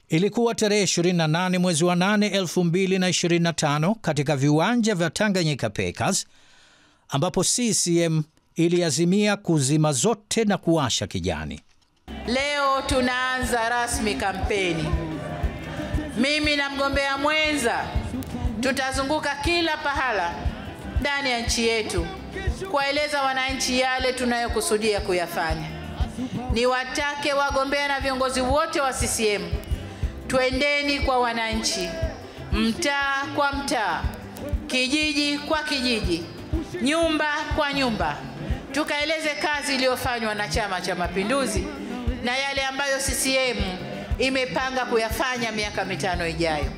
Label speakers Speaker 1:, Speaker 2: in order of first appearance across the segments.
Speaker 1: Ilikuwa tarehe 28 mwezi wa 8 2025 katika viwanja vya Tanganyika Packers ambapo CCM iliazimia kuzima zote na kuwasha kijani.
Speaker 2: Leo tunaanza rasmi kampeni. Mimi na mgombea mwenza tutazunguka kila pahala ndani ya nchi yetu kuwaeleza wananchi yale tunayokusudia kuyafanya. Niwatake wagombea na viongozi wote wa CCM, twendeni kwa wananchi, mtaa kwa mtaa, kijiji kwa kijiji, nyumba kwa nyumba, tukaeleze kazi iliyofanywa na Chama cha Mapinduzi na yale ambayo CCM imepanga kuyafanya miaka 5 ijayo,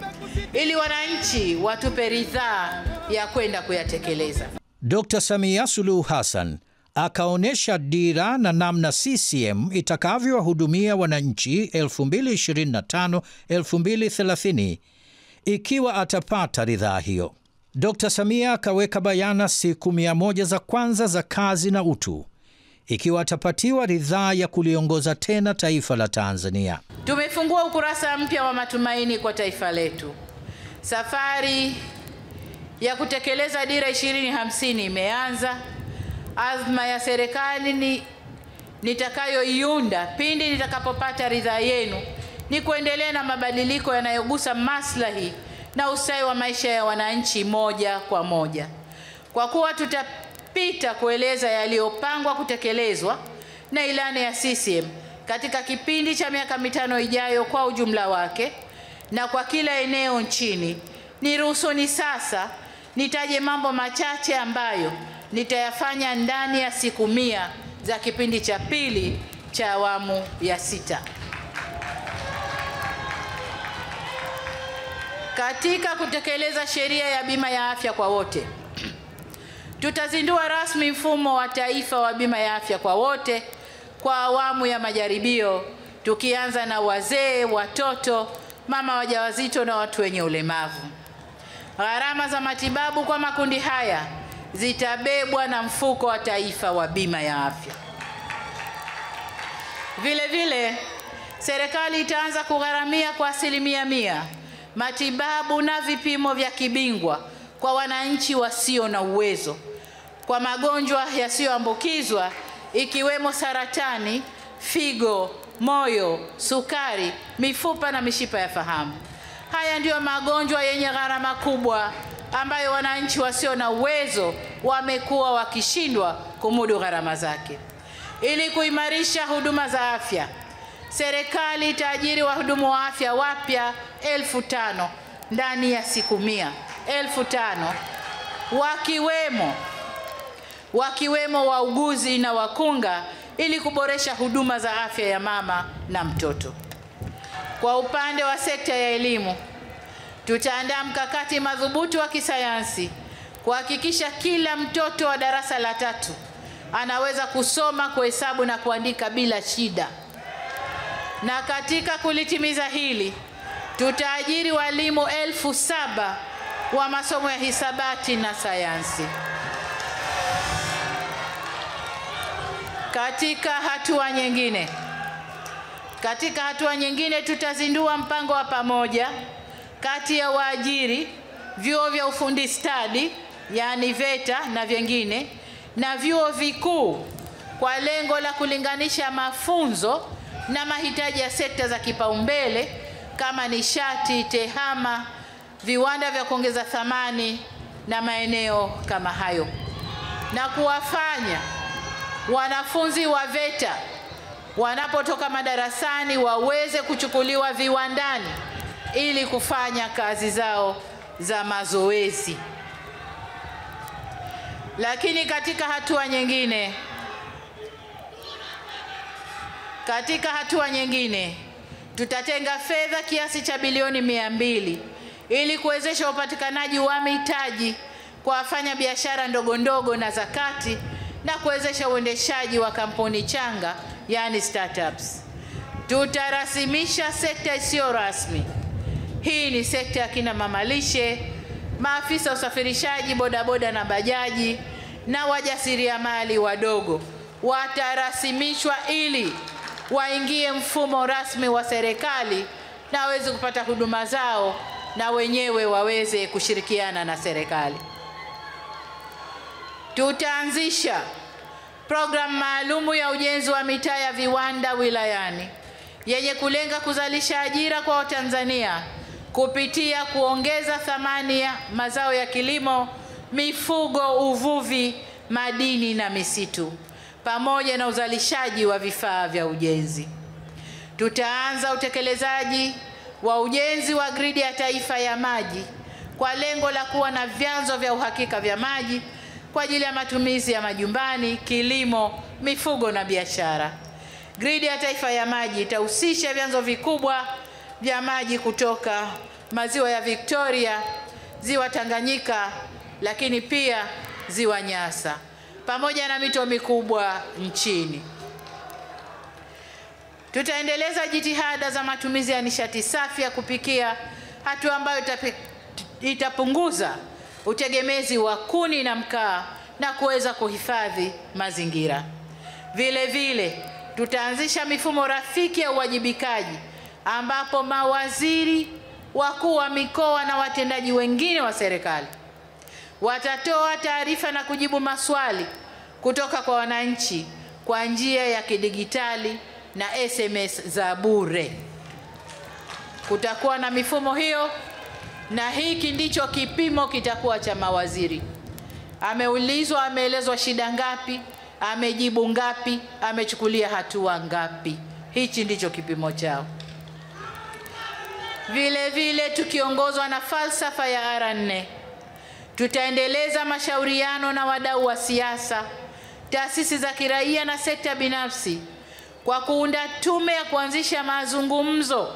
Speaker 2: ili wananchi watupe ridhaa ya kwenda kuyatekeleza.
Speaker 1: Dr. Samia Suluhu Hassan akaonesha dira na namna CCM itakavyowahudumia wananchi 2025-2030 ikiwa atapata ridhaa hiyo. Dr. Samia akaweka bayana siku 100 za kwanza za kazi na utu ikiwa atapatiwa ridhaa ya kuliongoza tena taifa la Tanzania.
Speaker 2: Tumefungua ukurasa mpya wa matumaini kwa taifa letu. Safari ya kutekeleza dira 2050 imeanza. Azma ya serikali nitakayoiunda pindi nitakapopata ridhaa yenu ni kuendelea na mabadiliko yanayogusa maslahi na ustawi wa maisha ya wananchi moja kwa moja. Kwa kuwa tutapita kueleza yaliyopangwa kutekelezwa na ilani ya CCM katika kipindi cha miaka 5 ijayo kwa ujumla wake na kwa kila eneo nchini, niruhusuni sasa nitaje mambo machache ambayo nitayafanya ndani ya siku 100 za kipindi cha pili cha awamu ya 6. Katika kutekeleza sheria ya bima ya afya kwa wote, tutazindua rasmi mfumo wa taifa wa bima ya afya kwa wote kwa awamu ya majaribio, tukianza na wazee, watoto, mama wajawazito na watu wenye ulemavu. Gharama za matibabu kwa makundi haya zitabebwa na mfuko wa taifa wa bima ya afya. Vile vile, serikali itaanza kugharamia kwa 100% matibabu na vipimo vya kibingwa kwa wananchi wasio na uwezo kwa magonjwa yasiyoambukizwa ikiwemo saratani, figo, moyo, sukari, mifupa na mishipa ya fahamu. Haya ndiyo magonjwa yenye gharama kubwa ambayo wananchi wasio na uwezo wamekuwa wakishindwa kumudu gharama zake. Ili kuimarisha huduma za afya, serikali itaajiri wahudumu wa afya wapya 5,000 ndani ya siku 100. 5,000 wakiwemo wauguzi na wakunga ili kuboresha huduma za afya ya mama na mtoto. Kwa upande wa sekta ya elimu, tutaandaa mkakati madhubuti wa kisayansi kuhakikisha kila mtoto wa darasa la 3 anaweza kusoma, kuhesabu na kuandika bila shida. Na katika kulitimiza hili, tutaajiri walimu 7,000 wa masomo ya hisabati na sayansi. Katika hatua nyingine tutazindua mpango wa pamoja kati ya waajiri, vyuo vya ufundi stadi yani VETA na vyengine na vyuo vikuu kwa lengo la kulinganisha mafunzo na mahitaji ya sekta za kipaumbele kama nishati, tehama, viwanda vya kuongeza thamani na maeneo kama hayo, na kuwafanya wanafunzi wa VETA wanapotoka madarasani waweze kuchukuliwa viwandani ili kufanya kazi zao za mazoezi. Lakini katika hatua nyingine tutatenga fedha kiasi cha bilioni 200 ili kuwezesha upatikanaji wa mitaji kwa wafanya biashara ndogo ndogo na zakati na kuwezesha uendeshaji wa kampuni changa yani startups. Tutarasimisha sekta isiyo rasmi. Hii ni sekta ya kina mama lishe, maafisa usafirishaji, bodaboda na bajaji na wajasiriamali wadogo watarasimishwa ili waingie mfumo rasmi wa serikali na waweze kupata huduma zao na wenyewe waweze kushirikiana na serikali. Tutaanzisha programu maalumu ya ujenzi wa mitaa ya viwanda wilayani yenye kulenga kuzalisha ajira kwa Watanzania kupitia kuongeza thamani ya mazao ya kilimo, mifugo, uvuvi, madini na misitu, pamoja na uzalishaji wa vifaa vya ujenzi. Tutaanza utekelezaji wa ujenzi wa gridi ya taifa ya maji kwa lengo la kuwa na vyanzo vya uhakika vya maji kwa ajili ya matumizi ya majumbani, kilimo, mifugo na biashara. Gridi ya taifa ya maji itahusisha vyanzo vikubwa vya maji kutoka maziwa ya Victoria, ziwa Tanganyika, lakini pia ziwa Nyasa, pamoja na mito mikubwa nchini. Tutaendeleza jitihada za matumizi ya nishati safi ya kupikia, hatua ambayo itapunguza utegemezi wa kuni na mkaa na kuweza kuhifadhi mazingira. Vile vile tutaanzisha mifumo rafiki ya uwajibikaji ambapo mawaziri, wakuu wa mikoa na watendaji wengine wa serikali watatoa taarifa na kujibu maswali kutoka kwa wananchi kwa njia ya kidigitali na SMS za bure. Kutakuwa na mifumo hiyo, na hiki ndicho kipimo kitakuwa cha mawaziri. Ameulizwa, ameelezwa shida ngapi, amejibu ngapi, amechukulia hatua ngapi. Hichi ndicho kipimo chao. Vile vile tukiongozwa na falsafa ya R4, tutaendeleza mashauriano na wadau wa siasa, taasisi za kiraia na sekta binafsi kwa kuunda tume ya kuanzisha mazungumzo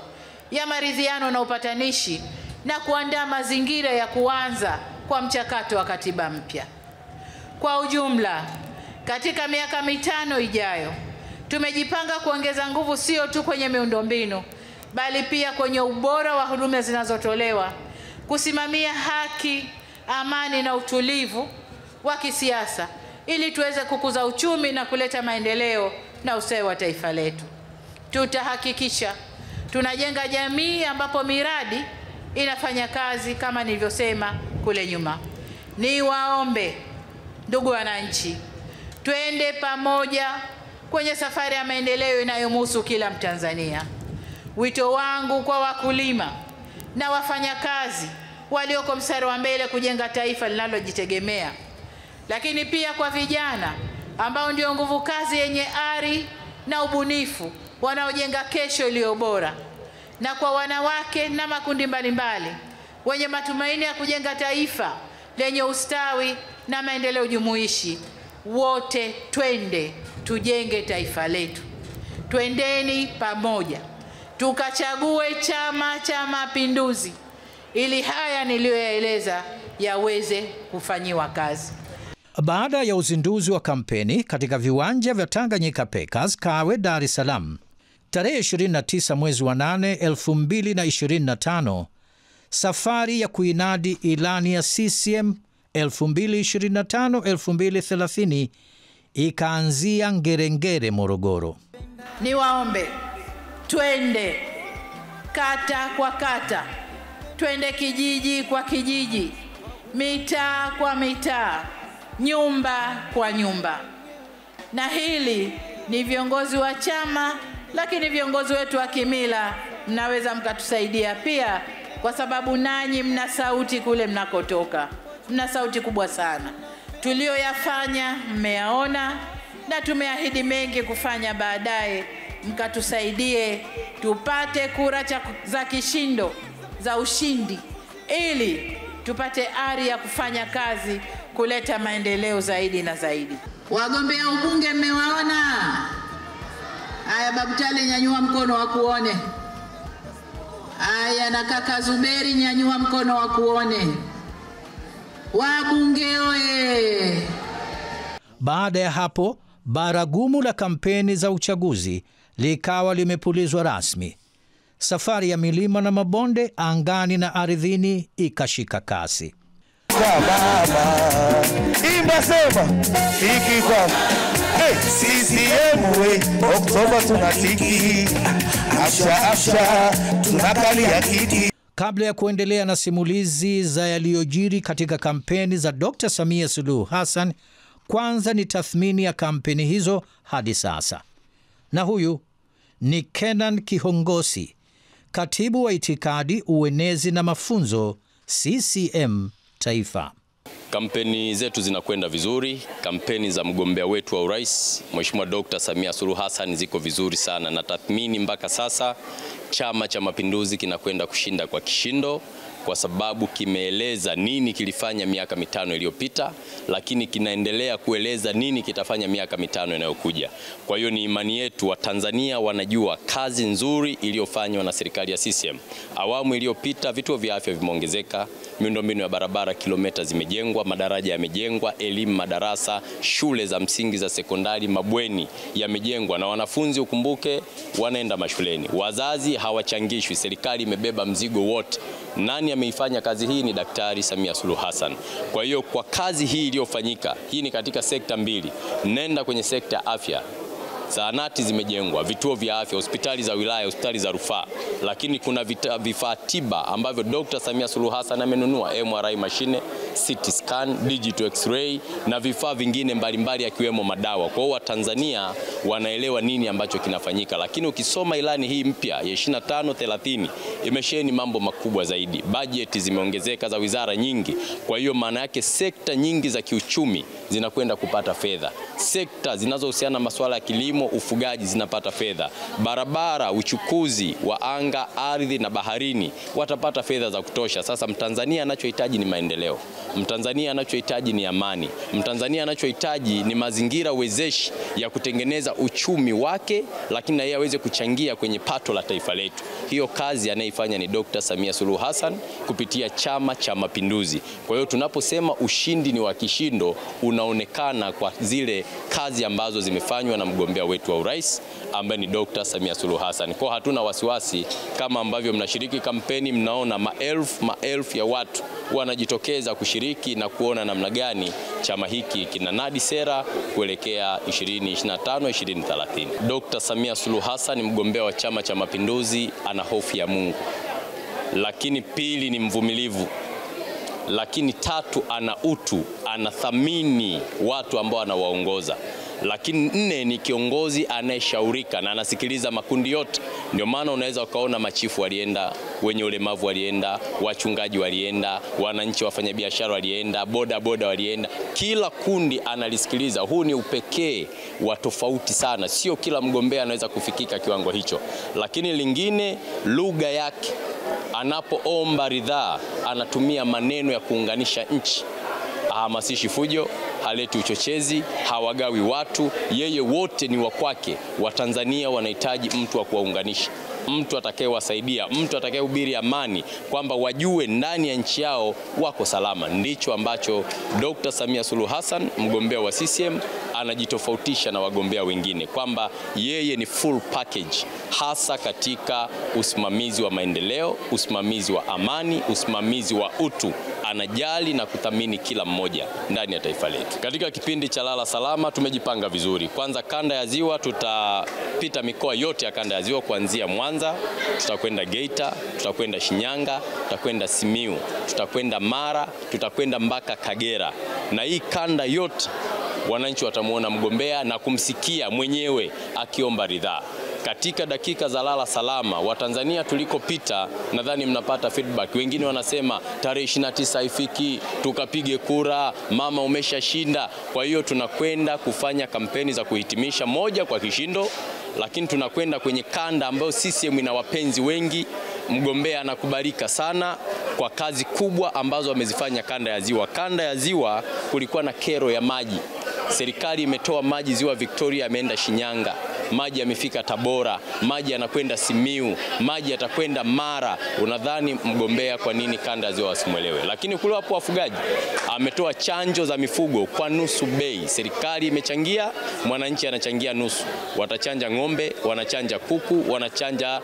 Speaker 2: ya maridhiano na upatanishi na kuandaa mazingira ya kuanza kwa mchakato wa katiba mpya. Kwa ujumla, katika miaka 5 ijayo, tumejipanga kuongeza nguvu sio tu kwenye miundombinu, bali pia kwenye ubora wa huduma zinazotolewa, kusimamia haki, amani na utulivu wa kisiasa ili tuweze kukuza uchumi na kuleta maendeleo na ustawi wa taifa letu. Tutahakikisha tunajenga jamii ambapo miradi inafanya kazi kama nilivyosema kule nyuma. Niwaombe ndugu wananchi, twende pamoja kwenye safari ya maendeleo inayomhusu kila Mtanzania. Wito wangu kwa wakulima na wafanyakazi walioko mstari wa mbele kujenga taifa linalojitegemea, lakini pia kwa vijana ambao ndio nguvu kazi yenye ari na ubunifu wanaojenga kesho iliyo bora, na kwa wanawake na makundi mbalimbali wenye matumaini ya kujenga taifa lenye ustawi na maendeleo jumuishi. Wote twende tujenge taifa letu. Twendeni pamoja tukachague Chama cha Mapinduzi ili haya niliyoyaeleza yaweze kufanyiwa kazi.
Speaker 1: Baada ya uzinduzi wa kampeni katika viwanja vya Tanganyika Packers Kawe, Dar es Salaam, tarehe 29 mwezi wa 8 2025, safari ya kuinadi ilani ya CCM 2025-2030 ikaanzia Ngerengere, Morogoro.
Speaker 2: Niwaombe twende kata kwa kata, twende kijiji kwa kijiji, mitaa kwa mitaa, nyumba kwa nyumba. Na hili ni viongozi wa chama, lakini viongozi wetu wa kimila mnaweza mkatusaidia pia, kwa sababu nanyi mna sauti kule mnakotoka. Mna sauti kubwa sana. Tulioyafanya mmeyaona, na tumeahidi mengi kufanya baadaye. Mkatusaidie tupate kura za kishindo, za ushindi, ili tupate ari ya kufanya kazi kuleta maendeleo zaidi na zaidi. Wagombea ubunge mmewaona? Haya, Babu Tale nyanyua mkono wa kuone. Haya, na kaka Zuberi nyanyua mkono wa kuone. Wabunge oye!
Speaker 1: Baada ya hapo, baragumu la kampeni za uchaguzi likawa limepulizwa rasmi. Safari ya milima na mabonde, angani na ardhini ikashika kasi.
Speaker 3: Baba, imba sema, iki kwa CCM Oktoba tunatiki, asha tunakalia kiti.
Speaker 1: Kabla ya kuendelea na simulizi za yaliyojiri katika kampeni za Dr. Samia Suluhu Hassan, kwanza ni tathmini ya kampeni hizo hadi sasa. Na huyu ni Kenan Kihongosi, katibu wa itikadi, uenezi na mafunzo CCM Taifa.
Speaker 4: Kampeni zetu zinakwenda vizuri. Kampeni za mgombea wetu wa urais Mheshimiwa Dr. Samia Suluhu Hassan ziko vizuri sana, na tathmini mpaka sasa Chama cha Mapinduzi kinakwenda kushinda kwa kishindo, kwa sababu kimeeleza nini kilifanya miaka mitano iliyopita, lakini kinaendelea kueleza nini kitafanya miaka mitano inayokuja. Kwa hiyo ni imani yetu wa Tanzania wanajua kazi nzuri iliyofanywa na serikali ya CCM. Awamu iliyopita vituo vya afya vimeongezeka, miundombinu ya barabara kilomita zimejengwa, madaraja yamejengwa, elimu, madarasa, shule za msingi, za sekondari, mabweni yamejengwa, na wanafunzi ukumbuke wanaenda mashuleni. Wazazi hawachangishwi, serikali imebeba mzigo wote. Nani ameifanya kazi hii? Ni Daktari Samia Suluhu Hassan. Kwa hiyo kwa kazi hii iliyofanyika, hii ni katika sekta mbili. Nenda kwenye sekta ya afya, zahanati zimejengwa, vituo vya afya, hospitali za wilaya, hospitali za rufaa, lakini kuna vifaa tiba ambavyo Dr. Samia Suluhu Hassan amenunua: MRI machine, CT scan, digital x-ray na vifaa vingine mbalimbali akiwemo madawa. Kwa hiyo Watanzania wanaelewa nini ambacho kinafanyika. Lakini ukisoma ilani hii mpya ya 25-30 imesheheni mambo makubwa zaidi. Bajeti zimeongezeka za wizara nyingi. Kwa hiyo maana yake sekta nyingi za kiuchumi zinakwenda kupata fedha. Sekta zinazohusiana na masuala ya kilimo, ufugaji zinapata fedha. Barabara, uchukuzi wa anga, ardhi na baharini watapata fedha za kutosha. Sasa Mtanzania anachohitaji ni maendeleo. Mtanzania anachohitaji ni amani. Mtanzania anachohitaji ni mazingira wezeshi ya kutengeneza uchumi wake, lakini na yeye aweze kuchangia kwenye pato la taifa letu. Hiyo kazi anaifanya ni Dr. Samia Suluhu Hassan kupitia Chama cha Mapinduzi. Kwa hiyo tunaposema ushindi ni wa kishindo, unaonekana kwa zile kazi ambazo zimefanywa na mgombea wetu wa urais ambaye ni Dr. Samia Suluhu Hassan. Kwa hatuna wasiwasi, kama ambavyo mnashiriki kampeni, mnaona maelfu ya watu wanajitokeza kushiriki na kuona namna gani chama hiki kinanadi sera kuelekea 2025-2030. Dr. Samia Suluhu Hassan, mgombea wa Chama cha Mapinduzi, ana hofu ya Mungu. Lakini pili, ni mvumilivu. Lakini tatu, ana utu, anathamini watu ambao anawaongoza. Lakini nne, ni kiongozi anayeshaurika na anasikiliza makundi yote. Ndio maana unaweza ukaona machifu walienda, wenye ulemavu walienda, wachungaji walienda, wananchi, wafanyabiashara walienda, boda walienda. Kila kundi analisikiliza. Huu ni upekee wa tofauti sana. Sio kila mgombea anaweza kufikika kiwango hicho. Lakini lingine, lugha yake. Anapoomba ridhaa anatumia maneno ya kuunganisha nchi. Hahamasishi fujo, haleti uchochezi, hawagawi watu, yeye wote ni wa kwake. Watanzania wanahitaji mtu wa kuwaunganisha, mtu atakayewasaidia, mtu atakayehubiri amani, kwamba wajue ndani ya nchi yao wako salama. Ndicho ambacho Dr. Samia Suluhu Hassan, mgombea wa CCM, anajitofautisha na wagombea wengine, kwamba yeye ni full package, hasa katika usimamizi wa maendeleo, usimamizi wa amani, usimamizi wa utu. Anajali na kuthamini kila mmoja ndani ya taifa letu. Katika kipindi cha lala salama tumejipanga vizuri. Kwanza, kanda ya Ziwa, tutapita mikoa yote ya kanda ya Ziwa, kuanzia Mwanza, tutakwenda Geita, tutakwenda Shinyanga, tutakwenda Simiu, tutakwenda Mara, tutakwenda mpaka Kagera. Na hii kanda yote wananchi watamuona mgombea na kumsikia mwenyewe akiomba ridhaa. Katika dakika za lala salama, Watanzania tulikopita, nadhani mnapata feedback. Wengine wanasema tarehe 29 haifiki, tukapige kura, mama umeshashinda. Kwa hiyo tunakwenda kufanya kampeni za kuhitimisha moja kwa kishindo, lakini tunakwenda kwenye kanda ambayo CCM ina wapenzi wengi. Mgombea anakubalika sana kwa kazi kubwa ambazo amezifanya kanda ya Ziwa. Kanda ya Ziwa kulikuwa na kero ya maji. Serikali imetoa maji Ziwa Victoria, yameenda Shinyanga, maji yamefika Tabora, maji yanakwenda Simiu, maji yatakwenda Mara. Unadhani mgombea kwa nini kanda ya Ziwa wasimwelewe? Lakini kule hapo wafugaji, ametoa chanjo za mifugo kwa nusu bei. Serikali imechangia, mwananchi anachangia nusu. Watachanja ng'ombe, wanachanja kuku, wanachanja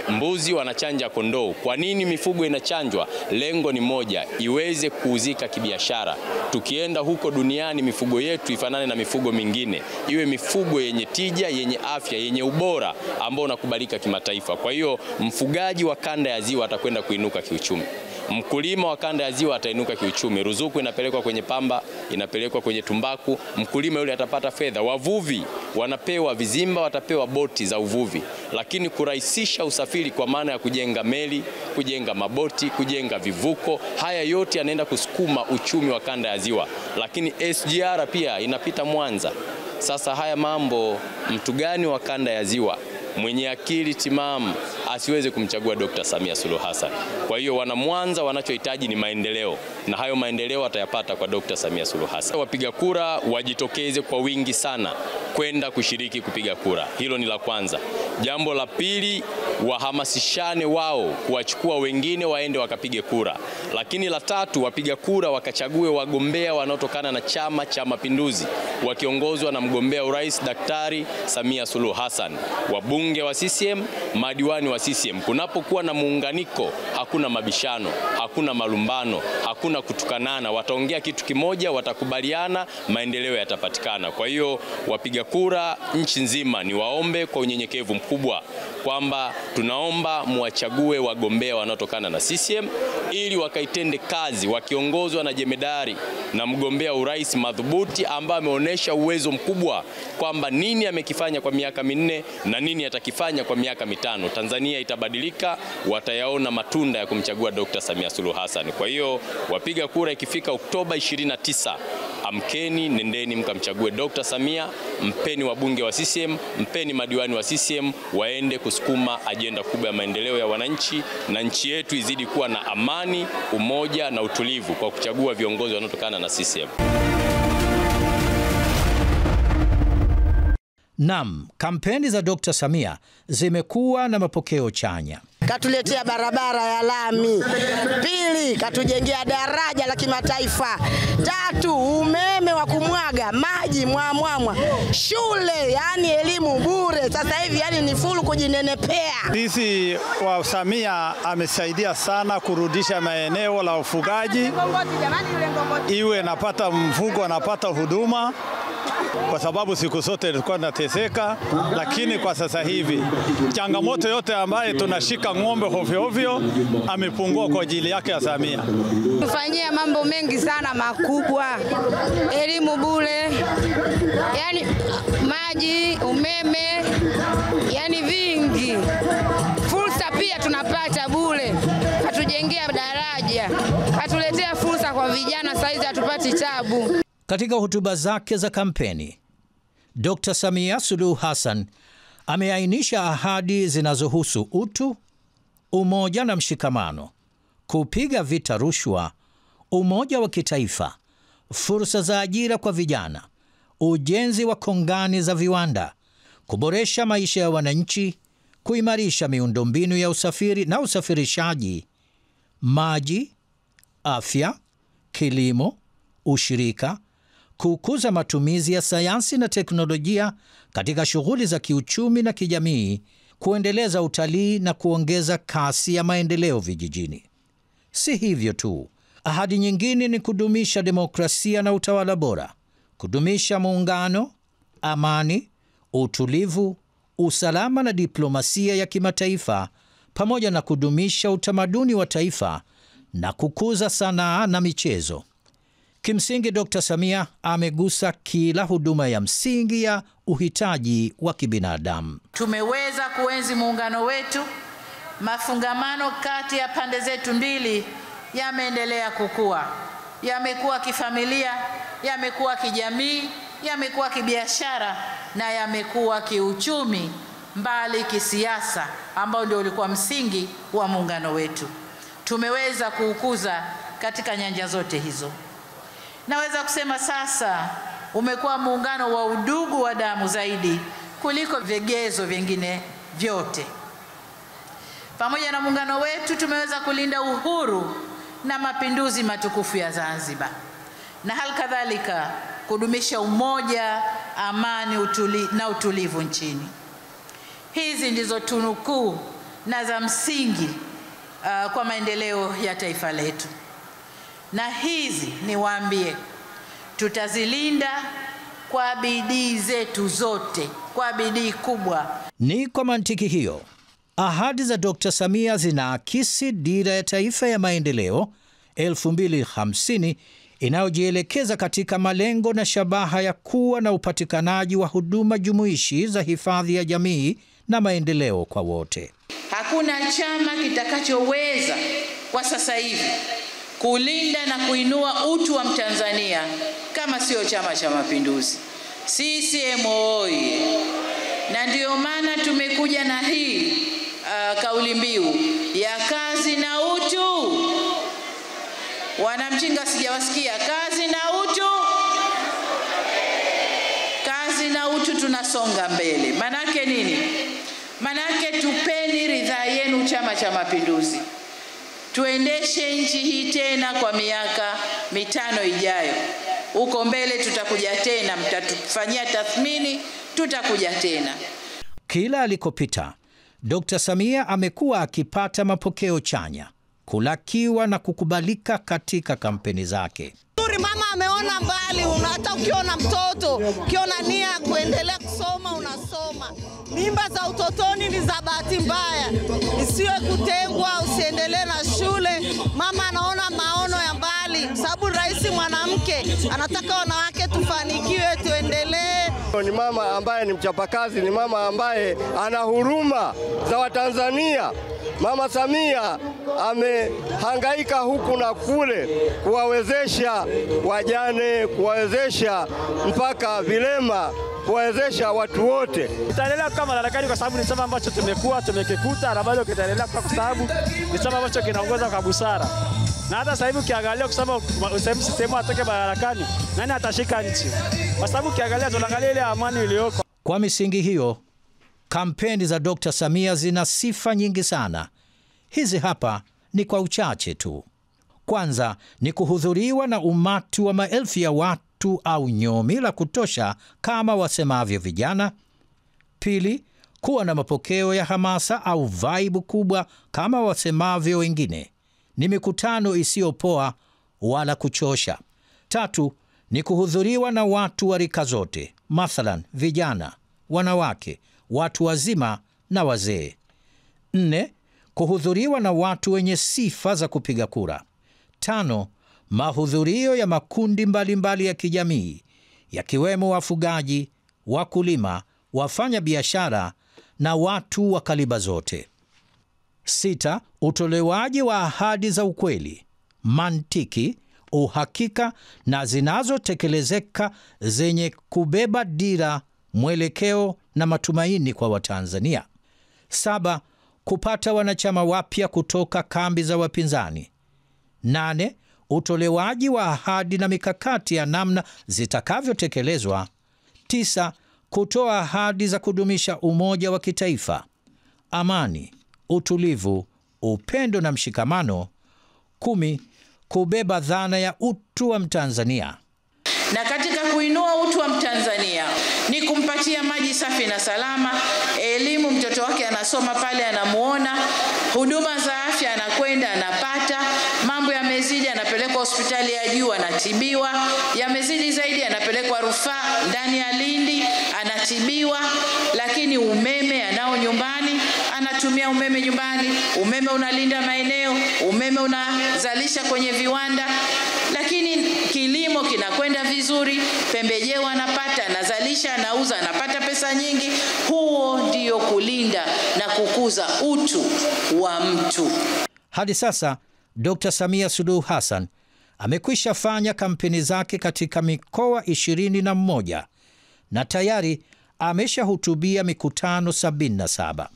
Speaker 4: mbuzi, wanachanja kondoo. Kwa nini mifugo inachanjwa? Lengo ni moja, iweze kuuzika kibiashara. Tukienda huko duniani, mifugo yetu ifanane na mifugo mingine, iwe mifugo yenye tija, yenye afya, yenye ubora ambao unakubalika kimataifa. Kwa hiyo mfugaji wa kanda ya Ziwa atakwenda kuinuka kiuchumi. Mkulima wa kanda ya Ziwa atainuka kiuchumi. Ruzuku inapelekwa kwenye pamba, inapelekwa kwenye tumbaku, mkulima yule atapata fedha. Wavuvi wanapewa vizimba, watapewa boti za uvuvi. Lakini kurahisisha usafiri kwa maana ya kujenga meli, kujenga maboti, kujenga vivuko, haya yote yanaenda kusukuma uchumi wa kanda ya Ziwa. Lakini SGR pia inapita Mwanza. Sasa haya mambo, mtu gani wa kanda ya Ziwa mwenye akili timamu asiweze kumchagua Dr. Samia Suluhu Hassan? Kwa hiyo wana Mwanza wanachohitaji ni maendeleo, na hayo maendeleo watayapata kwa Dr. Samia Suluhu Hassan. Wapiga kura wajitokeze kwa wingi sana kwenda kushiriki kupiga kura. Hilo ni la kwanza. Jambo la pili, wahamasishane wao kuwachukua wengine waende wakapige kura. Lakini la tatu, wapiga kura wakachague wagombea wanaotokana na Chama cha Mapinduzi wakiongozwa na mgombea urais Daktari Samia Suluhu Hassan. Wabunge wa CCM, madiwani wa CCM. Kunapokuwa na muunganiko, hakuna mabishano, hakuna malumbano, hakuna kutukanana. Wataongea kitu kimoja, watakubaliana, maendeleo yatapatikana. Kwa hiyo wapiga kura nchi nzima ni waombe kwa unyenyekevu mkubwa kwamba tunaomba muwachague wagombea wanaotokana na CCM ili wakaitende kazi wakiongozwa na jemedari na mgombea urais madhubuti ambaye ameonyesha uwezo mkubwa kwamba nini amekifanya kwa miaka 4 na nini atakifanya kwa miaka 5. Tanzania itabadilika, watayaona matunda ya kumchagua Dr. Samia Suluhu Hassan. Kwa hiyo wapiga kura ikifika Oktoba 29, amkeni, nendeni mkamchague Dr. Samia, mpeni wabunge wa CCM, mpeni madiwani wa CCM, waende kusukuma ajenda kubwa ya maendeleo ya wananchi, na nchi yetu izidi kuwa na amani, umoja na utulivu kwa kuchagua viongozi wanaotokana na CCM.
Speaker 1: Naam, kampeni za Dr. Samia zimekuwa na mapokeo chanya.
Speaker 5: Katuletea barabara ya lami. Pili, katujengea daraja la kimataifa. Tatu, umeme wa kumwaga, maji mwamwamwa. Shule, yani elimu bure. Sasa hivi yani ni full kujinenepea.
Speaker 6: Sisi wa Samia amesaidia sana kurudisha maeneo la ufugaji. Iwe napata mfugo, napata huduma. Kwa sababu siku zote tulikuwa tunateseka, lakini kwa sasa hivi changamoto yote ambaye tunashika ng'ombe ovyo ovyo amepungua kwa ajili yake ya Samia.
Speaker 7: Tufanyia mambo mengi sana makubwa, elimu bure, yani maji, umeme, yani vingi. Fursa pia tunapata bure, katujengea daraja, katuletea fursa kwa vijana, saizi hatupati tabu.
Speaker 1: Katika hotuba zake za kampeni, Dr. Samia Suluhu Hassan ameainisha ahadi zinazohusu utu, umoja na mshikamano, kupiga vita rushwa, umoja wa kitaifa, fursa za ajira kwa vijana, ujenzi wa kongani za viwanda, kuboresha maisha ya wananchi, kuimarisha miundombinu ya usafiri na usafirishaji, maji, afya, kilimo, ushirika, kukuza matumizi ya sayansi na teknolojia katika shughuli za kiuchumi na kijamii, kuendeleza utalii na kuongeza kasi ya maendeleo vijijini. Si hivyo tu, ahadi nyingine ni kudumisha demokrasia na utawala bora, kudumisha muungano, amani, utulivu, usalama na diplomasia ya kimataifa, pamoja na kudumisha utamaduni wa taifa na kukuza sanaa na michezo. Kimsingi, Dr. Samia amegusa kila huduma ya msingi ya uhitaji wa kibinadamu.
Speaker 2: Tumeweza kuenzi muungano wetu. Mafungamano kati ya pande zetu mbili yameendelea kukua. Yamekuwa kifamilia, yamekuwa kijamii, yamekuwa kibiashara na yamekuwa kiuchumi, mbali kisiasa, ambao ndio ulikuwa msingi wa muungano wetu. Tumeweza kuukuza katika nyanja zote hizo. Naweza kusema sasa umekuwa muungano wa udugu wa damu zaidi kuliko vigezo vingine vyote. Pamoja na muungano wetu, tumeweza kulinda uhuru na mapinduzi matukufu ya Zanzibar, na hali kadhalika kudumisha umoja, amani na utulivu nchini. Hizi ndizo tunu kuu na za msingi kwa maendeleo ya taifa letu. Na hizi niwaambie, tutazilinda kwa bidii zetu zote, kwa bidii kubwa.
Speaker 1: Ni kwa mantiki hiyo, ahadi za Dr. Samia zinaakisi dira ya taifa ya maendeleo 2050 inayojielekeza katika malengo na shabaha ya kuwa na upatikanaji wa huduma jumuishi za hifadhi ya jamii na maendeleo kwa wote.
Speaker 2: Hakuna chama kitakachoweza kwa sasa hivi kulinda na kuinua utu wa Mtanzania kama sio Chama cha Mapinduzi. CCM oyee! Na ndio maana tumekuja na hii kauli mbiu ya kazi na utu. Wanamchinga sijawasikia. Kazi na utu, kazi na utu, tunasonga mbele. Manake nini? Manake tupeni ridhaa yenu Chama cha Mapinduzi, tuendeshe nchi hii tena kwa miaka 5 ijayo. Huko mbele tutakuja tena, mtatufanyia tathmini, tutakuja tena.
Speaker 1: Kila alikopita, Dr. Samia amekuwa akipata mapokeo chanya, kulakiwa na kukubalika katika kampeni zake.
Speaker 5: Mama ameona mbali, hata ukiona mtoto, ukiona nia kuendelea kusoma unasoma. Mimba za utotoni ni za bahati mbaya, isiwe kutengwa, usiendelee na shule. Mama anaona maono ya mbali, sababu rais mwanamke anataka wanawake tufanikiwe, tuendelee.
Speaker 8: Ni mama ambaye ni mchapakazi, ni mama ambaye ana huruma za Watanzania. Mama Samia amehangaika huku na kule kuwawezesha wajane, kuwawezesha mpaka vilema, kuwawezesha watu wote.
Speaker 9: Tutaendelea kama madarakani kwa sababu ni chama ambacho tumekikuta na bado kitaendelea kwa sababu ni chama ambacho kinaongoza kwa busara. Na hata sasa hivi ukiangalia kusema sisemu atoke madarakani, nani atashika nchi? Kwa sababu ukiangalia tunaangalia ile amani iliyoko.
Speaker 1: Kwa misingi hiyo, kampeni za Dr. Samia zina sifa nyingi sana. Hizi hapa ni kwa uchache tu. Kwanza ni kuhudhuriwa na umati wa maelfu ya watu au nyomi la kutosha kama wasemavyo vijana. Pili, kuwa na mapokeo ya hamasa au vibe kubwa kama wasemavyo wengine. Ni mikutano isiyopoa wala kuchosha. Tatu, ni kuhudhuriwa na watu wa rika zote, mathalan vijana, wanawake, watu wazima na wazee. 4, kuhudhuriwa na watu wenye sifa za kupiga kura. 5, mahudhurio ya makundi mbalimbali ya kijamii yakiwemo wafugaji, wakulima, wafanya biashara na watu wa kaliba zote. 6, utolewaji wa ahadi za ukweli, mantiki, uhakika na zinazotekelezeka zenye kubeba dira, mwelekeo na matumaini kwa Watanzania. 7, kupata wanachama wapya kutoka kambi za wapinzani. 8, utolewaji wa ahadi na mikakati ya namna zitakavyotekelezwa. 9, kutoa ahadi za kudumisha umoja wa kitaifa, amani, utulivu, upendo na mshikamano. 10, kubeba dhana ya utu wa Mtanzania.
Speaker 2: Na katika kuinua utu wa Mtanzania ni kumpatia maji safi na salama, elimu, mtoto wake anasoma pale anamuona, huduma za afya anakwenda anapata, mambo yamezidi anapelekwa hospitali ya juu anatibiwa, yamezidi zaidi anapelekwa rufaa ndani ya Lindi anatibiwa, lakini umeme anao nyumbani, anatumia umeme nyumbani, umeme unalinda maeneo, umeme unazalisha kwenye viwanda, lakini kilimo kinakwenda vizuri, pembejeo anapata, anazalisha, anauza, anapata pesa nyingi. Huo ndio kulinda na kukuza utu wa mtu.
Speaker 1: Hadi sasa Dr. Samia Suluhu Hassan amekwisha fanya kampeni zake katika mikoa 21 na tayari ameshahutubia mikutano 77.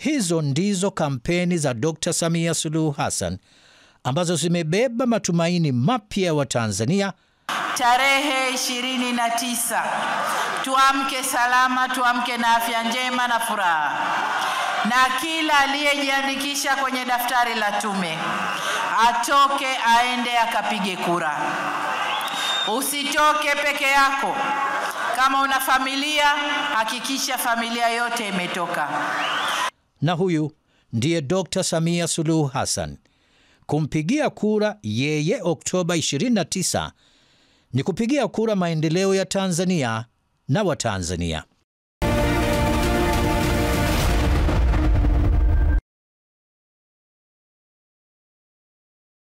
Speaker 1: Hizo ndizo kampeni za Dr. Samia Suluhu Hassan ambazo zimebeba matumaini mapya ya Watanzania.
Speaker 2: Tarehe 29, tuamke salama, tuamke na afya njema na furaha. Na kila aliyejiandikisha kwenye daftari la tume atoke aende akapige kura. Usitoke peke yako. Kama una familia, hakikisha familia yote imetoka.
Speaker 1: Na huyu ndiye Dr. Samia Suluhu Hassan. Kumpigia kura yeye Oktoba 29 ni kupigia kura maendeleo ya Tanzania na Watanzania.